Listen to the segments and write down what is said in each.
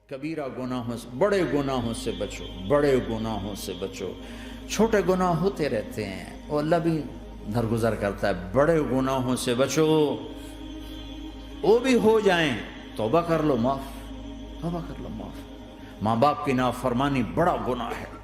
کبیرہ گناہوں سے، بڑے گناہوں سے بچو، بڑے گناہوں سے بچو۔ چھوٹے گناہ ہوتے رہتے ہیں اور اللہ بھی درگزر کرتا ہے، بڑے گناہوں سے بچو، وہ بھی ہو جائیں توبہ کر لو معاف، توبہ کر لو معاف۔ ماں باپ کی نافرمانی بڑا گناہ ہے۔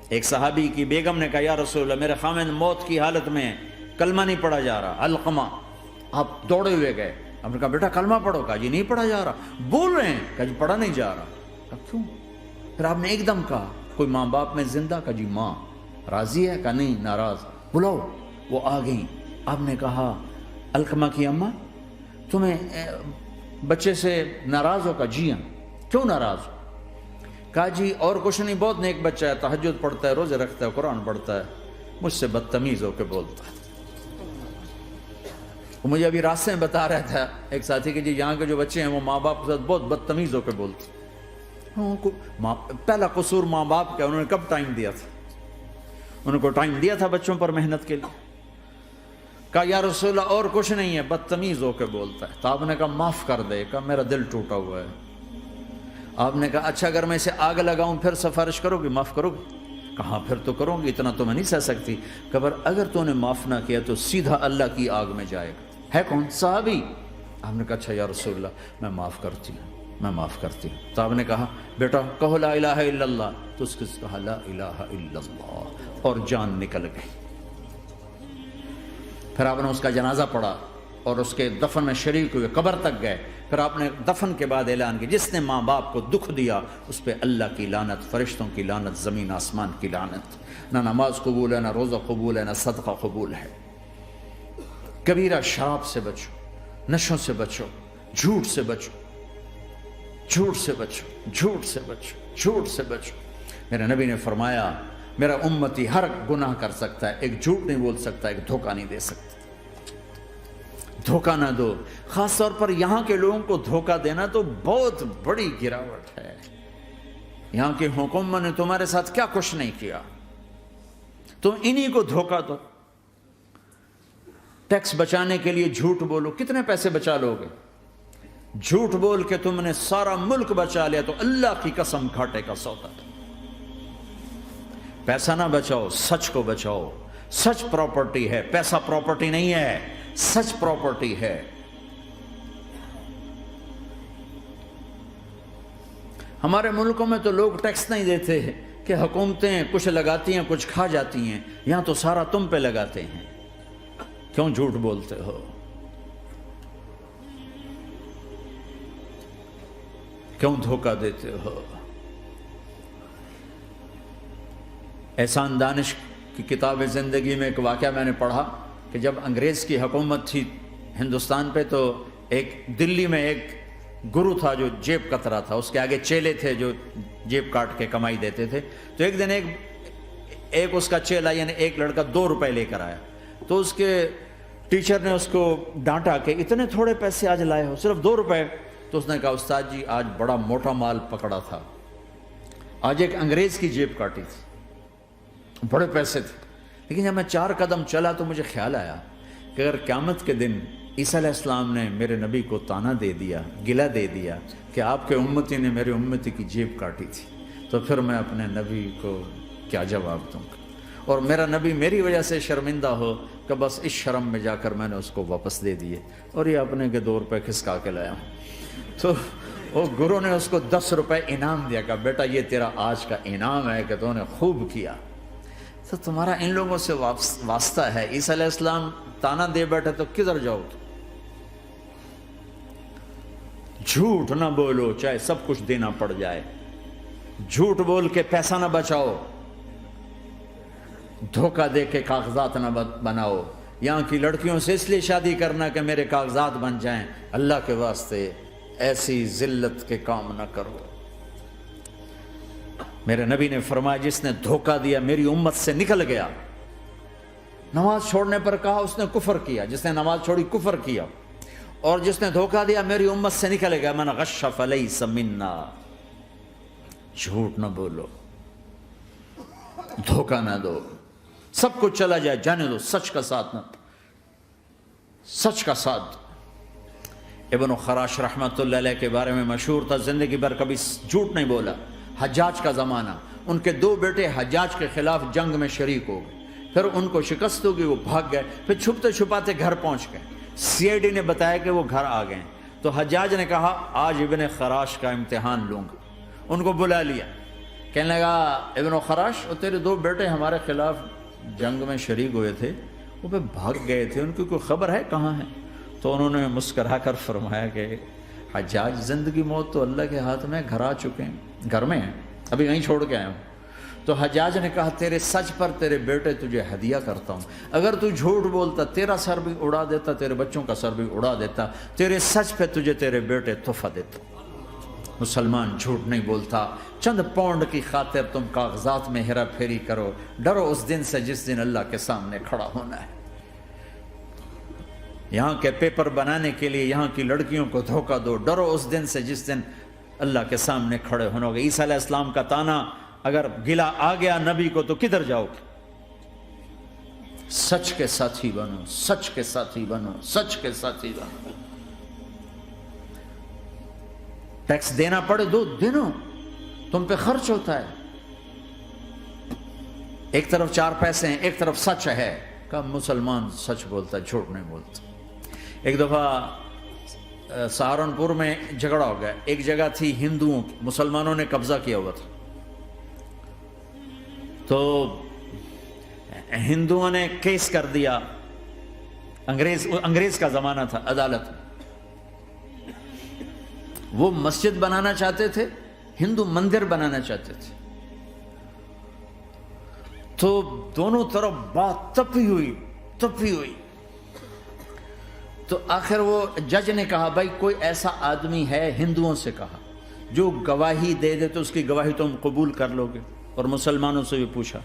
ایک صحابی کی بیگم نے کہا یا رسول اللہ میرے خاوند موت کی حالت میں کلمہ نہیں پڑھا جا رہا، علقمہ۔ آپ دوڑے ہوئے گئے، آپ نے کہا بیٹا کلمہ پڑھو، کہا جی نہیں پڑھا جا رہا، بول رہے ہیں، کہا جی پڑھا نہیں جا رہا، کہا کیوں؟ پھر آپ نے ایک دم کہا کوئی ماں باپ میں زندہ؟ کہا جی ماں راضی ہے؟ کہا نہیں ناراض، بلاؤ۔ وہ آ گئیں، آپ نے کہا علقمہ کی اماں تمہیں بچے سے ناراض ہو؟ کہا جی ہاں۔ کیوں ناراض ہو؟ کہا جی اور کچھ نہیں، بہت نیک بچہ ہے، تہجد پڑھتا ہے، روزے رکھتا ہے، قرآن پڑھتا ہے، مجھ سے بدتمیز ہو کے بولتا ہے۔ وہ مجھے ابھی راستے میں بتا رہا تھا ایک ساتھی کہ جی یہاں کے جو بچے ہیں وہ ماں باپ کے ساتھ بہت بدتمیز ہو کے بولتے ہیں۔ پہلا قصور ماں باپ کا، انہوں نے کب ٹائم دیا تھا؟ انہوں کو ٹائم دیا تھا بچوں پر محنت کے لیے؟ کہا یا رسول اللہ اور کچھ نہیں ہے، بدتمیز ہو کے بولتا ہے۔ تو آپ نے کہا معاف کر دے، کہا میرا دل ٹوٹا ہوا ہے۔ آپ نے کہا اچھا اگر میں اسے آگ لگاؤں پھر سفارش کرو گی، معاف کرو گی؟ کہا پھر تو کروں گی، اتنا تو میں نہیں سہ سکتی۔ کہ اگر تو نے معاف نہ کیا تو سیدھا اللہ کی آگ میں جائے گا۔ ہے کون؟ صحابی۔ آپ نے کہا اچھا یا رسول اللہ میں معاف کرتی ہوں، میں معاف کرتی ہوں۔ تو آپ نے کہا بیٹا کہو لا الہ الا اللہ، تو اس کے کہا لا الہ الا اللہ اور جان نکل گئی۔ پھر آپ نے اس کا جنازہ پڑھا اور اس کے دفن میں شریک ہوئے، قبر تک گئے۔ پھر آپ نے دفن کے بعد اعلان کیا جس نے ماں باپ کو دکھ دیا اس پہ اللہ کی لعنت، فرشتوں کی لعنت، زمین آسمان کی لعنت۔ نہ نماز قبول ہے، نہ روزہ قبول ہے، نہ صدقہ قبول ہے۔ کبیرہ شراب سے بچو، نشوں سے بچو، جھوٹ سے بچو، جھوٹ سے بچو، جھوٹ سے بچو، جھوٹ سے بچو۔ میرے نبی نے فرمایا میرا امتی ہر گناہ کر سکتا ہے، ایک جھوٹ نہیں بول سکتا، ایک دھوکہ نہیں دے سکتا۔ دھوکہ نہ دو، خاص طور پر یہاں کے لوگوں کو دھوکہ دینا تو بہت بڑی گراوٹ ہے۔ یہاں کی حکومت نے تمہارے ساتھ کیا کچھ نہیں کیا، تم انہی کو دھوکہ دو۔ ٹیکس بچانے کے لیے جھوٹ بولو، کتنے پیسے بچا لو گے؟ جھوٹ بول کے تم نے سارا ملک بچا لیا تو اللہ کی قسم گھاٹے کا سودا۔ پیسہ نہ بچاؤ، سچ کو بچاؤ۔ سچ پراپرٹی ہے، پیسہ پراپرٹی نہیں ہے، سچ پراپرٹی ہے۔ ہمارے ملکوں میں تو لوگ ٹیکس نہیں دیتے کہ حکومتیں کچھ لگاتی ہیں کچھ کھا جاتی ہیں، یہاں تو سارا تم پہ لگاتے ہیں۔ کیوں جھوٹ بولتے ہو؟ کیوں دھوکہ دیتے ہو؟ احسان دانش کی کتاب زندگی میں ایک واقعہ میں نے پڑھا کہ جب انگریز کی حکومت تھی ہندوستان پہ تو ایک دلی میں ایک گرو تھا جو جیب کترا تھا، اس کے آگے چیلے تھے جو جیب کاٹ کے کمائی دیتے تھے۔ تو ایک دن ایک اس کا چیلا یعنی ایک لڑکا 2 روپے لے کر آیا، تو اس کے ٹیچر نے اس کو ڈانٹا کہ اتنے تھوڑے پیسے آج لائے ہو، صرف 2 روپے۔ تو اس نے کہا استاد جی آج بڑا موٹا مال پکڑا تھا، آج ایک انگریز کی جیب کاٹی تھی، بڑے پیسے تھے۔ لیکن جب میں 4 قدم چلا تو مجھے خیال آیا کہ اگر قیامت کے دن عیسیٰ علیہ السلام نے میرے نبی کو طعنہ دے دیا، گلہ دے دیا کہ آپ کے امتی نے میرے امتی کی جیب کاٹی تھی، تو پھر میں اپنے نبی کو کیا جواب دوں گا؟ اور میرا نبی میری وجہ سے شرمندہ ہو کہ بس اس شرم میں جا کر میں نے اس کو واپس دے دیے اور یہ اپنے کے 2 روپے کھسکا کے لایا ہوں۔ تو وہ گرو نے اس کو 10 روپے انعام دیا کہ بیٹا یہ تیرا آج کا انعام ہے کہ تو نے خوب کیا۔ تو تمہارا ان لوگوں سے واسطہ ہے، عیسیٰ علیہ السلام طعنہ دے بیٹھے تو کدھر جاؤ؟ جھوٹ نہ بولو چاہے سب کچھ دینا پڑ جائے، جھوٹ بول کے پیسہ نہ بچاؤ، دھوکہ دے کے کاغذات نہ بناؤ۔ یہاں کی لڑکیوں سے اس لیے شادی کرنا کہ میرے کاغذات بن جائیں، اللہ کے واسطے ایسی ذلت کے کام نہ کرو۔ میرے نبی نے فرمایا جس نے دھوکہ دیا میری امت سے نکل گیا۔ نماز چھوڑنے پر کہا اس نے کفر کیا، جس نے نماز چھوڑی کفر کیا، اور جس نے دھوکہ دیا میری امت سے نکل گیا۔ من غش فلیس منا۔ جھوٹ نہ بولو، دھوکہ نہ دو، سب کچھ چلا جائے جانے دو، سچ کا ساتھ نہ، سچ کا ساتھ دو۔ ابن خراش رحمۃ اللہ علیہ کے بارے میں مشہور تھا، زندگی بھر کبھی جھوٹ نہیں بولا۔ حجاج کا زمانہ، ان کے 2 بیٹے حجاج کے خلاف جنگ میں شریک ہو گئے، پھر ان کو شکست ہوگی، وہ بھاگ گئے، پھر چھپتے چھپاتے گھر پہنچ گئے، سی آئی ڈی نے بتایا کہ وہ گھر آ گئے، تو حجاج نے کہا آج ابن خراش کا امتحان لوں گا۔ ان کو بلا لیا، کہنے لگا ابن خراش، وہ تیرے 2 بیٹے ہمارے خلاف جنگ میں شریک ہوئے تھے، وہ پہ بھاگ گئے تھے، ان کی کوئی خبر ہے کہاں ہے؟ تو انہوں نے مسکرا کر فرمایا کہ حجاج، زندگی موت تو اللہ کے ہاتھ میں، گھر آ چکے ہیں، گھر میں ہیں، ابھی وہیں چھوڑ کے آیا ہوں۔ تو حجاج نے کہا تیرے سچ پر تیرے بیٹے تجھے ہدیہ کرتا ہوں، اگر تو جھوٹ بولتا تیرا سر بھی اڑا دیتا، تیرے بچوں کا سر بھی اڑا دیتا، تیرے سچ پہ تجھے تیرے بیٹے تحفہ دیتا۔ مسلمان جھوٹ نہیں بولتا، چند پاؤنڈ کی خاطر تم کاغذات میں ہیرا پھیری کرو، ڈرو اس دن سے جس دن اللہ کے سامنے کھڑا ہونا ہے۔ یہاں کے پیپر بنانے کے لیے یہاں کی لڑکیوں کو دھوکہ دو، ڈرو اس دن سے جس دن اللہ کے سامنے کھڑے ہونا ہوگا۔ عیسیٰ علیہ السلام کا تانا اگر گلا آ گیا نبی کو تو کدھر جاؤ گے؟ سچ کے ساتھی بنو، سچ کے ساتھی بنو، سچ کے ساتھی بنو۔ ٹیکس دینا پڑے دو، دینو، تم پہ خرچ ہوتا ہے۔ ایک طرف 4 پیسے ہیں، ایک طرف سچ ہے، کہ مسلمان سچ بولتا ہے، جھوٹ نہیں بولتا۔ ایک دفعہ سہارنپور میں جھگڑا ہو گیا، ایک جگہ تھی ہندوؤں کی، مسلمانوں نے قبضہ کیا ہوا تھا، تو ہندوؤں نے کیس کر دیا، انگریز کا زمانہ تھا، عدالت میں۔ وہ مسجد بنانا چاہتے تھے، ہندو مندر بنانا چاہتے تھے، تو دونوں طرف بات تپی ہوئی۔ تو آخر وہ جج نے کہا بھائی کوئی ایسا آدمی ہے، ہندوؤں سے کہا، جو گواہی دے دے تو اس کی گواہی تم قبول کر لو گے؟ اور مسلمانوں سے بھی پوچھا،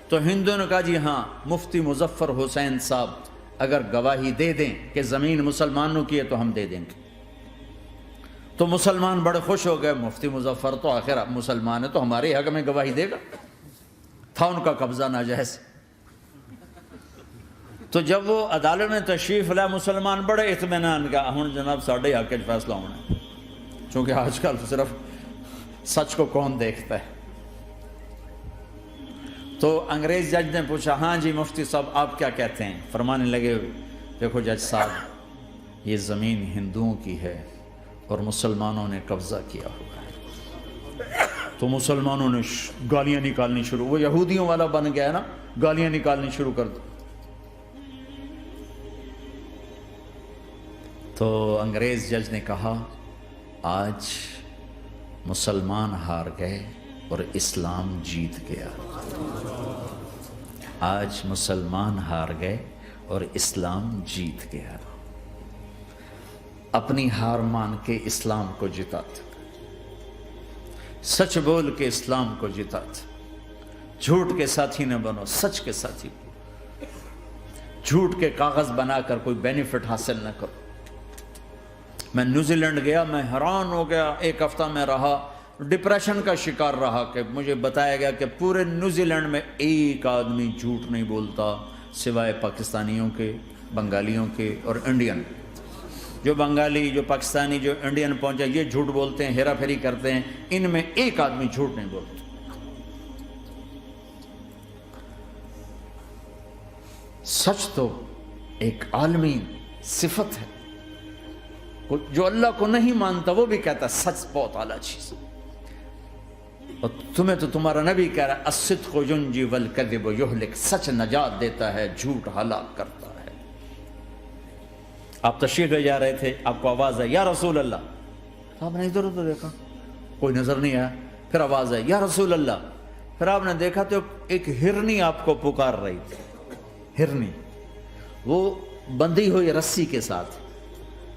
تو ہندوؤں نے کہا جی ہاں، مفتی مظفر حسین صاحب اگر گواہی دے دیں کہ زمین مسلمانوں کی ہے تو ہم دے دیں گے۔ تو مسلمان بڑے خوش ہو گئے، مفتی مظفر تو آخر مسلمان ہے تو ہمارے حق میں گواہی دے گا، تھا ان کا قبضہ ناجائز۔ تو جب وہ عدالت میں تشریف لائے، مسلمان بڑے اطمینان کا، ہن جناب ساڈے حق وچ فیصلہ ہونا ہے، چونکہ آج کل صرف سچ کو کون دیکھتا ہے۔ تو انگریز جج نے پوچھا ہاں جی مفتی صاحب آپ کیا کہتے ہیں؟ فرمانے لگے دیکھو جج صاحب، یہ زمین ہندوؤں کی ہے اور مسلمانوں نے قبضہ کیا ہوا ہے۔ تو مسلمانوں نے گالیاں نکالنی شروع، وہ یہودیوں والا بن گیا نا، گالیاں نکالنی شروع کر دی۔ تو انگریز جج نے کہا آج مسلمان ہار گئے اور اسلام جیت گیا، آج مسلمان ہار گئے اور اسلام جیت گیا۔ اپنی ہار مان کے اسلام کو جتاتے، سچ بول کے اسلام کو جتاتے، جھوٹ کے ساتھی نہ بنو، سچ کے ساتھی، جھوٹ کے کاغذ بنا کر کوئی بینیفٹ حاصل نہ کرو۔ میں نیوزی لینڈ گیا، میں حیران ہو گیا، 1 ہفتہ میں رہا، ڈپریشن کا شکار رہا کہ مجھے بتایا گیا کہ پورے نیوزی لینڈ میں ایک آدمی جھوٹ نہیں بولتا سوائے پاکستانیوں کے، بنگالیوں کے اور انڈین۔ جو بنگالی، جو پاکستانی، جو انڈین پہنچے یہ جھوٹ بولتے ہیں، ہیرا پھیری کرتے ہیں، ان میں ایک آدمی جھوٹ نہیں بولتا۔ سچ تو ایک عالمی صفت ہے، جو اللہ کو نہیں مانتا وہ بھی کہتا ہے سچ بہت اعلیٰ چیز، اور تمہیں تو تمہارا نبی کہہ رہا ہے الصدق ینجی والکذب یہلک، سچ نجات دیتا ہے، جھوٹ ہلاک کرتا ہے۔ آپ تشریف لے جا رہے تھے، آپ کو آواز آئی یا رسول اللہ، آپ نے ادھر ادھر دیکھا، کوئی نظر نہیں آیا، پھر آواز آئی یا رسول اللہ، پھر آپ نے دیکھا تو ایک ہرنی آپ کو پکار رہی تھی، ہرنی، وہ بندھی ہوئی رسی کے ساتھ،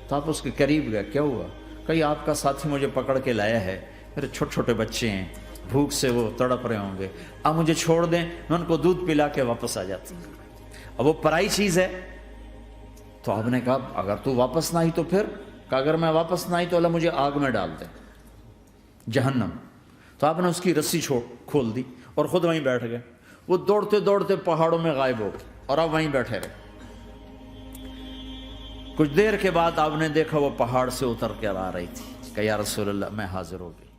تو آپ اس کے قریب گئے، کیا ہوا؟ کہیں آپ کا ساتھی مجھے پکڑ کے لایا ہے، میرے چھوٹے چھوٹے بچے ہیں، بھوک سے وہ تڑپ رہے ہوں گے، آپ مجھے چھوڑ دیں، میں ان کو دودھ پلا کے واپس آ جاتا ہوں۔ اب وہ پرائی چیز ہے، تو آپ نے کہا اگر تو واپس نہ آئی تو پھر، کہ اگر میں واپس نہ آئی تو اللہ مجھے آگ میں ڈال دے، جہنم۔ تو آپ نے اس کی رسی کھول دی اور خود وہیں بیٹھ گئے۔ وہ دوڑتے دوڑتے پہاڑوں میں غائب ہو گئے اور آپ وہیں بیٹھے رہے۔ کچھ دیر کے بعد آپ نے دیکھا وہ پہاڑ سے اتر کر آ رہی تھی کہ یا رسول اللہ میں حاضر ہو گئی.